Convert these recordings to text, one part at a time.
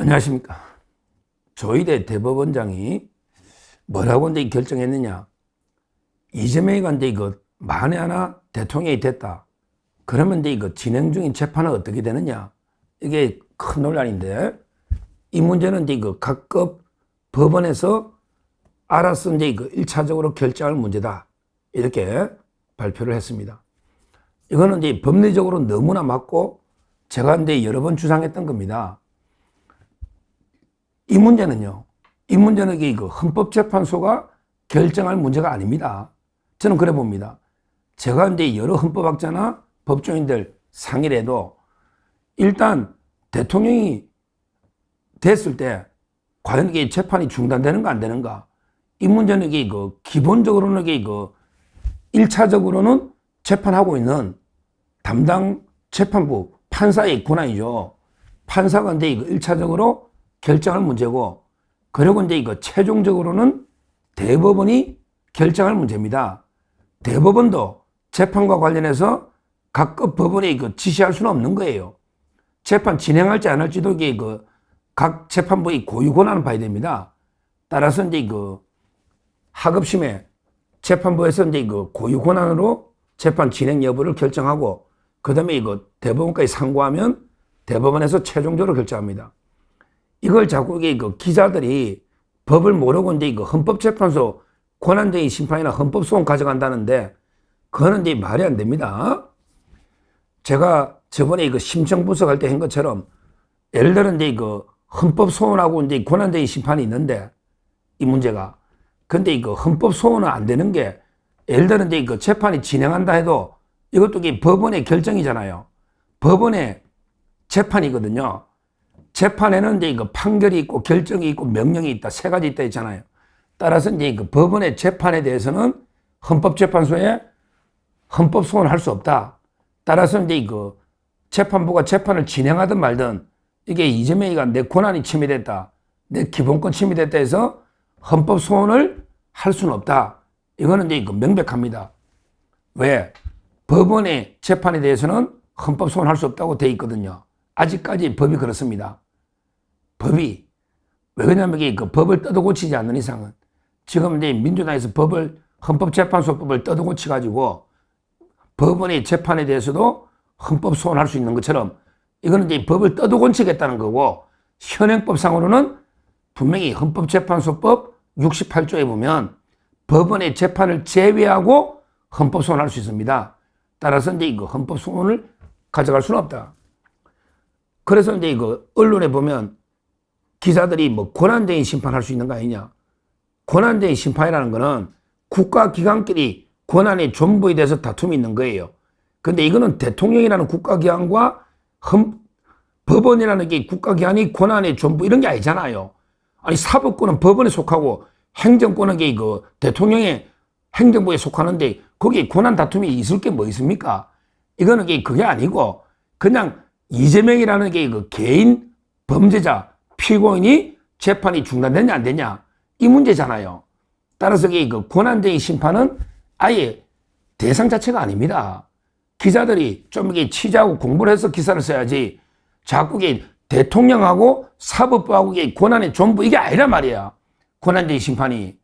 안녕하십니까. 조희대 대법원장이 뭐라고 이제 결정했느냐. 이재명이가 이제 이거 만에 하나 대통령이 됐다. 그러면 이제 이거 진행 중인 재판은 어떻게 되느냐. 이게 큰 논란인데, 이 문제는 이제 이거 각급 법원에서 알아서 이제 이거 1차적으로 결정할 문제다. 이렇게 발표를 했습니다. 이거는 이제 법리적으로 너무나 맞고 제가 이제 여러 번 주장했던 겁니다. 이 문제는 이거 헌법재판소가 결정할 문제가 아닙니다. 저는 그래 봅니다. 제가 이제 여러 헌법학자나 법조인들 상의를 해도 일단 대통령이 됐을 때 과연 이게 재판이 중단되는가 안 되는가, 이 문제는 이게 기본적으로는 이게 1차적으로는 재판하고 있는 담당 재판부 판사의 권한이죠. 판사가 이제 1차적으로 결정할 문제고, 그리고 이제 최종적으로는 대법원이 결정할 문제입니다. 대법원도 재판과 관련해서 각급 법원에 지시할 수는 없는 거예요. 재판 진행할지 안 할지도 이게 각 재판부의 고유 권한을 봐야 됩니다. 따라서 이제 하급심에 재판부에서 이제 고유 권한으로 재판 진행 여부를 결정하고, 그 다음에 대법원까지 상고하면 대법원에서 최종적으로 결정합니다. 이걸 자꾸 기자들이 법을 모르고 이제 헌법재판소 권한쟁의 심판이나 헌법소원 가져간다는데, 그거는 이제 말이 안 됩니다. 제가 저번에 심청 분석할 때 한 것처럼, 예를 들어 이제 헌법소원하고 이제 권한쟁의 심판이 있는데, 이 문제가. 근데 헌법소원은 안 되는 게, 예를 들어 이제 재판이 진행한다 해도 이것도 법원의 결정이잖아요. 법원의 재판이거든요. 재판에는 이제 판결이 있고 결정이 있고 명령이 있다, 세 가지 있다 했잖아요. 따라서 이제 법원의 재판에 대해서는 헌법재판소에 헌법소원을 할 수 없다. 따라서 이제 재판부가 재판을 진행하든 말든 이게 이재명이가 내 권한이 침해됐다, 내 기본권 침해됐다 해서 헌법소원을 할 수는 없다. 이거는 이제 명백합니다. 왜? 법원의 재판에 대해서는 헌법소원을 할 수 없다고 돼 있거든요. 아직까지 법이 그렇습니다. 법이. 왜 그러냐면 이게 법을 뜯어고치지 않는 이상은, 지금 이제 민주당에서 헌법재판소법을 뜯어고치가지고 법원의 재판에 대해서도 헌법소원할 수 있는 것처럼, 이거는 이제 법을 뜯어고치겠다는 거고, 현행법상으로는 분명히 헌법재판소법 68조에 보면 법원의 재판을 제외하고 헌법소원할 수 있습니다. 따라서 이제 헌법소원을 가져갈 수는 없다. 그래서 이제 언론에 보면 기자들이 권한쟁의 심판할 수 있는 거 아니냐. 권한쟁의 심판이라는 거는 국가기관끼리 권한의 존부에 대해서 다툼이 있는 거예요. 근데 이거는 대통령이라는 국가기관과 법원이라는 게 국가기관이 권한의 존부 이런 게 아니잖아요. 아니, 사법권은 법원에 속하고 행정권은 게 대통령의 행정부에 속하는데 거기에 권한 다툼이 있을 게 뭐 있습니까? 이거는 그게 아니고 그냥 이재명이라는 게 개인 범죄자 피고인이 재판이 중단되냐 안 되냐 이 문제잖아요. 따라서 권한쟁의 심판은 아예 대상 자체가 아닙니다. 기자들이 좀 취재하고 공부를 해서 기사를 써야지, 자꾸 대통령하고 사법부하고 권한의 존부 이게 아니란 말이야. 권한쟁의 심판이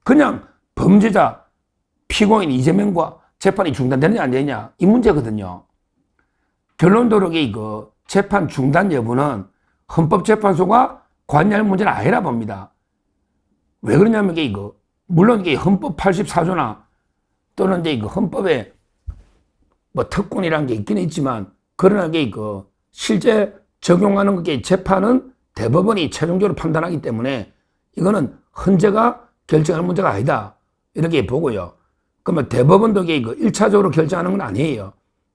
그냥 범죄자 피고인 이재명과 재판이 중단되느냐 안 되느냐 이 문제거든요. 결론적으로 재판 중단 여부는 헌법재판소가 관여할 문제는 아니라 봅니다. 왜 그러냐면 물론 헌법 84조나 또는 헌법에 특권이라는 게 있긴 있지만, 그러나 실제 적용하는 재판은 대법원이 최종적으로 판단하기 때문에 이거는 헌재가 결정할 문제가 아니다, 이렇게 보고요. 그러면 대법원도 1차적으로 결정하는 건 아니에요.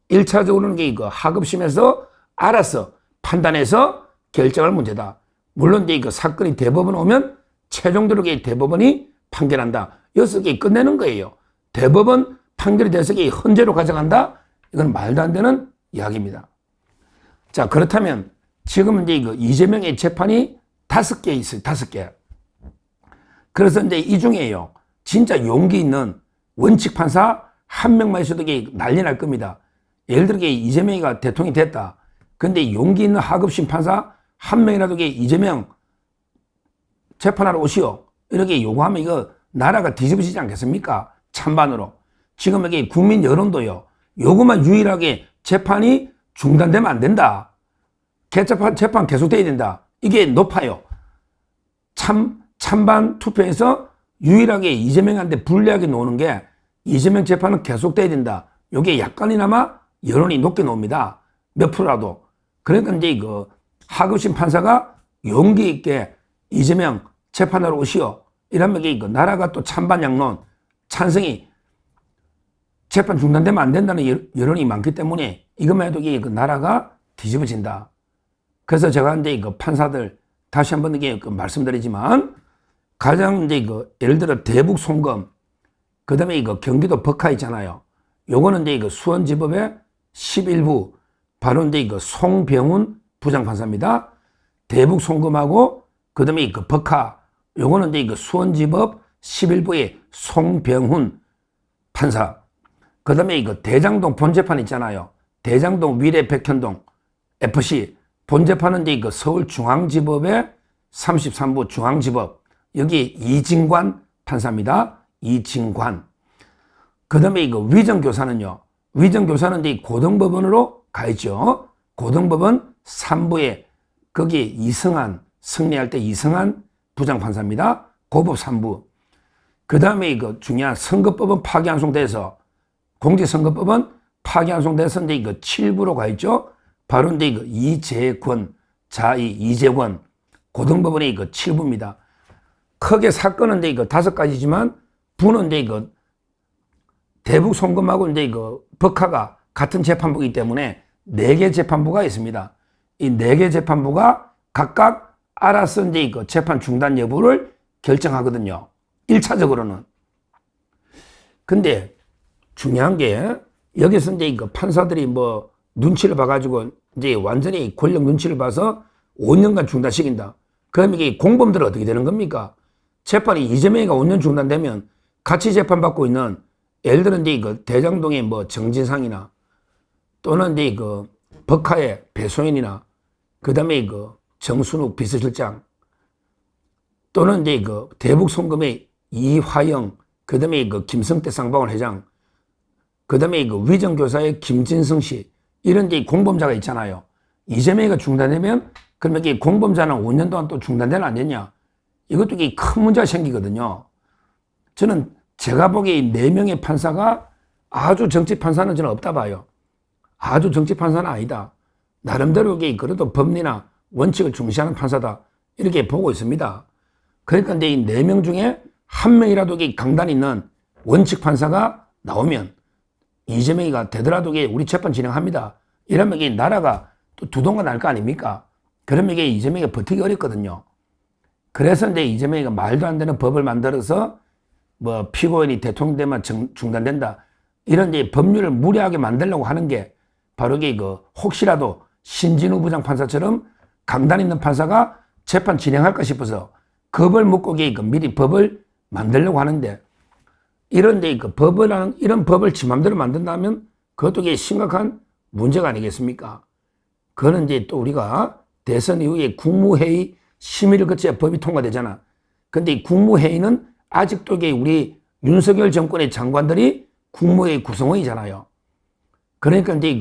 1차적으로는 하급심에서 알아서 판단해서 결정할 문제다. 물론 사건이 대법원 오면 최종적으로 대법원이 판결한다. 여기서 끝내는 거예요. 대법원 판결이 돼서 헌재로 가져간다? 이건 말도 안 되는 이야기입니다. 자, 그렇다면 지금 이제 이재명의 재판이 5개 있어요. 5개. 그래서 이제 이 중에요, 진짜 용기 있는 원칙 판사 한 명만 있어도 난리 날 겁니다. 예를 들어 이재명이가 대통령이 됐다. 근데 용기 있는 하급심 판사 한 명이라도 이재명 재판하러 오시오. 이렇게 요구하면 이거 나라가 뒤집어지지 않겠습니까? 찬반으로. 지금 여기 국민 여론도요. 요것만 유일하게 재판이 중단되면 안 된다. 재판 계속돼야 된다. 이게 높아요. 찬반 투표에서 유일하게 이재명한테 불리하게 노는 게 이재명 재판은 계속돼야 된다. 요게 약간이나마 여론이 높게 나옵니다. 몇 프로라도. 그러니까 이제 하급심 판사가 용기 있게 이재명 재판하러 오시오. 이러면 나라가 또 찬반 양론, 찬성이 재판 중단되면 안 된다는 여론이 많기 때문에 이것만 해도 나라가 뒤집어진다. 그래서 제가 이제 판사들 다시 한번 말씀드리지만 가장 이제 예를 들어 대북 송금, 그 다음에 경기도 법카 있잖아요. 요거는 이제 수원지법의 11부, 바로 이제 송병훈 부장판사입니다. 대북 송금하고, 그 다음에 법카, 요거는 이제 수원지법 11부의 송병훈 판사. 그 다음에 대장동 본재판 있잖아요. 대장동 위례 백현동 FC. 본재판은 이제 서울중앙지법의 33부 중앙지법. 여기 이진관 판사입니다. 이진관. 그 다음에 위정교사는요. 위정교사는 이제 고등법원으로 가 있죠. 고등법원 3부에 거기 이승한, 승리할 때 이승한 부장판사입니다. 고법 3부. 그 다음에 중요한 선거법은 파기환송돼서, 공직선거법은 파기환송돼서 이제 7부로 가 있죠. 바로 이제 이재권, 이재권, 고등법원의 7부입니다. 크게 사건은 이제 5가지지만, 부는 이제 대북 송금하고 이제 법카가 같은 재판부이기 때문에 4개 재판부가 있습니다. 이 4개 재판부가 각각 알아서 이제 재판 중단 여부를 결정하거든요. 1차적으로는. 근데 중요한 게 여기서 이제 판사들이 눈치를 봐가지고 이제 완전히 권력 눈치를 봐서 5년간 중단시킨다. 그럼 이게 공범들은 어떻게 되는 겁니까? 재판이 이재명이가 5년 중단되면 같이 재판받고 있는 예를 들어 이제 대장동의 정진상이나 또는 이제 법카의 배소연이나 그 다음에 정순욱 비서실장 또는 이제 대북 송금의 이화영 그 다음에 김성태 쌍방울 회장 그 다음에 위정교사의 김진성 씨 이런 이제 공범자가 있잖아요. 이재명이가 중단되면 그러면 이게 공범자는 5년 동안 또 중단되는 안 되냐? 이것도 큰 문제가 생기거든요. 저는 제가 보기에 4명의 판사가 아주 정치 판사는 저는 없다 봐요. 아주 정치 판사는 아니다. 나름대로 그래도 법리나 원칙을 중시하는 판사다. 이렇게 보고 있습니다. 그러니까 이제 이 4명 중에 한 명이라도 강단 있는 원칙 판사가 나오면 이재명이가 되더라도 우리 재판 진행합니다. 이러면 이게 나라가 또 두동강 날 거 아닙니까? 그러면 이게 이재명이가 버티기 어렵거든요. 그래서 이제 이재명이가 말도 안 되는 법을 만들어서 피고인이 대통령 되면 중단된다. 이런 이제 법률을 무리하게 만들려고 하는 게 바로 이게 혹시라도 신진우 부장판사처럼 강단 있는 판사가 재판 진행할까 싶어서 겁을 먹고 미리 법을 만들려고 하는데 이런 이런 법을 지 맘대로 만든다면 그것도 심각한 문제가 아니겠습니까? 그거는 이제 또 우리가 대선 이후에 국무회의 심의를 거쳐야 법이 통과되잖아. 근데 이 국무회의는 아직도 우리 윤석열 정권의 장관들이 국무회의 구성원이잖아요. 그러니까 이제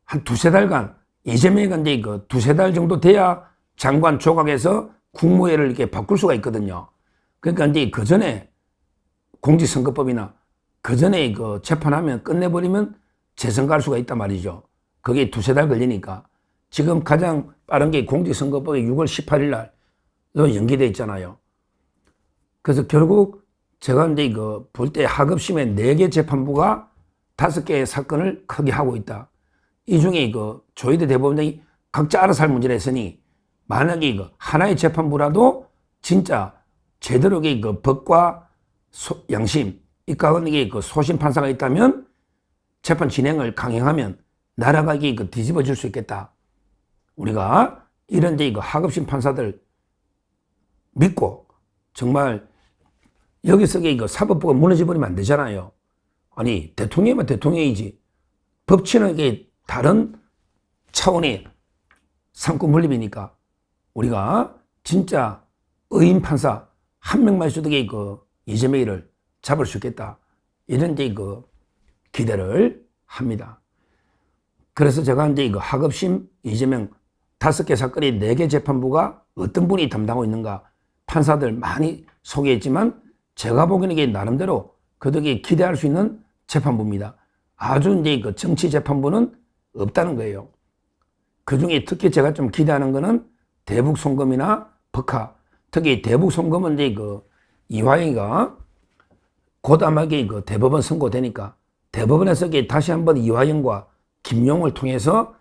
한 2-3달간 이재명이가 이제 2-3달 정도 돼야 장관 조각에서 국무회의를 이렇게 바꿀 수가 있거든요. 그러니까 이제 그 전에 공직선거법이나 그 전에 재판하면 끝내버리면 재선 갈 수가 있단 말이죠. 그게 2-3달 걸리니까. 지금 가장 빠른 게 공직선거법이 6월 18일 날 연기돼 있잖아요. 그래서 결국 제가 이제 볼 때 하급심의 4개 재판부가 5개의 사건을 크게 하고 있다. 이 중에 조희대 대법원장이 각자 알아서 할 문제를 했으니 만약에 하나의 재판부라도 진짜 제대로 법과 양심, 이 가운데 소심 판사가 있다면 재판 진행을 강행하면 나라가 뒤집어질 수 있겠다. 우리가 이런 이제 하급심 판사들 믿고 정말 여기서 사법부가 무너져버리면 안 되잖아요. 아니 대통령이면 대통령이지 법치는 다른 차원의 상권 분립이니까 우리가 진짜 의인 판사 한 명만 있어도 그 이재명이를 잡을 수 있겠다. 이런 이제 그 기대를 합니다. 그래서 제가 이제 이거 하급심 이재명 5개 사건이 4개 재판부가 어떤 분이 담당하고 있는가 판사들 많이 소개했지만 제가 보기에는 이게 나름대로 그들이 기대할 수 있는 재판부입니다. 아주 이제 그 정치 재판부는 없다는 거예요. 그 중에 특히 제가 좀 기대하는 거는 대북 송금이나 법화, 특히 대북 송금은 이제 그 이화영이가 곧 아마 그 대법원 선고되니까 대법원에서 다시 한번 이화영과 김용을 통해서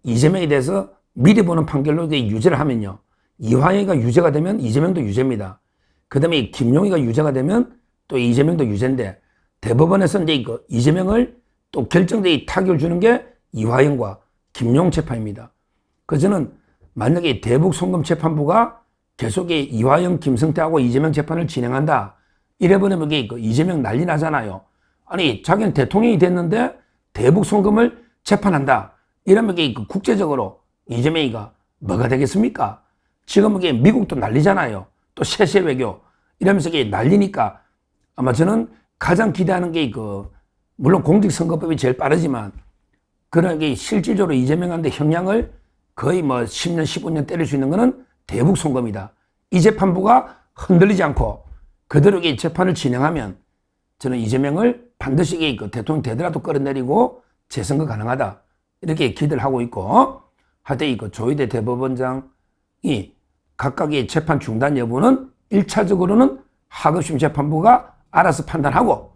이재명에 대해서 미리 보는 판결로 유죄를 하면요. 이화영이가 유죄가 되면 이재명도 유죄입니다. 그 다음에 김용희가 유죄가 되면 또 이재명도 유죄인데 대법원에서 이제 이재명을 또 결정적인 타격을 주는 게 이화영과 김용 재판입니다. 그래서 저는 만약에 대북 송금 재판부가 계속 이화영, 김성태하고 이재명 재판을 진행한다. 이래버리면 이재명 난리 나잖아요. 아니, 자기는 대통령이 됐는데 대북 송금을 재판한다. 이러면 국제적으로 이재명이가 뭐가 되겠습니까? 지금 미국도 난리잖아요. 또 세세 외교 이러면서 난리니까 아마 저는 가장 기대하는 게 물론 공직선거법이 제일 빠르지만 그런 게 실질적으로 이재명한테 형량을 거의 10년, 15년 때릴 수 있는 거는 대북 송금이다. 이 재판부가 흔들리지 않고 그대로 재판을 진행하면 저는 이재명을 반드시 대통령 되더라도 끌어내리고 재선거 가능하다. 이렇게 기대를 하고 있고 하여튼 조희대 대법원장이 각각의 재판 중단 여부는 1차적으로는 하급심 재판부가 알아서 판단하고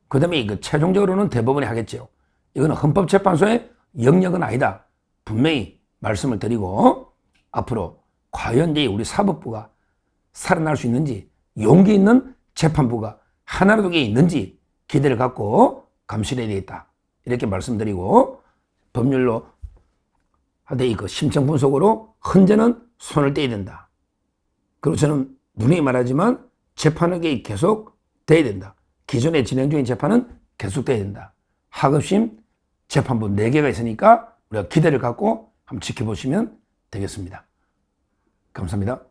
그 다음에 최종적으로는 대법원이 하겠죠. 이거는 헌법재판소의 영역은 아니다. 분명히 말씀을 드리고 앞으로 과연 우리 사법부가 살아날 수 있는지 용기 있는 재판부가 하나라도 있는지 기대를 갖고 감시해야 되겠다. 이렇게 말씀드리고 법률로 하되 심층 분석으로 헌재는 손을 떼야 된다. 그리고 저는 분명히 말하지만 재판은 계속 돼야 된다. 기존에 진행 중인 재판은 계속돼야 된다. 하급심 재판부 4개가 있으니까 우리가 기대를 갖고 한번 지켜보시면 되겠습니다. 감사합니다.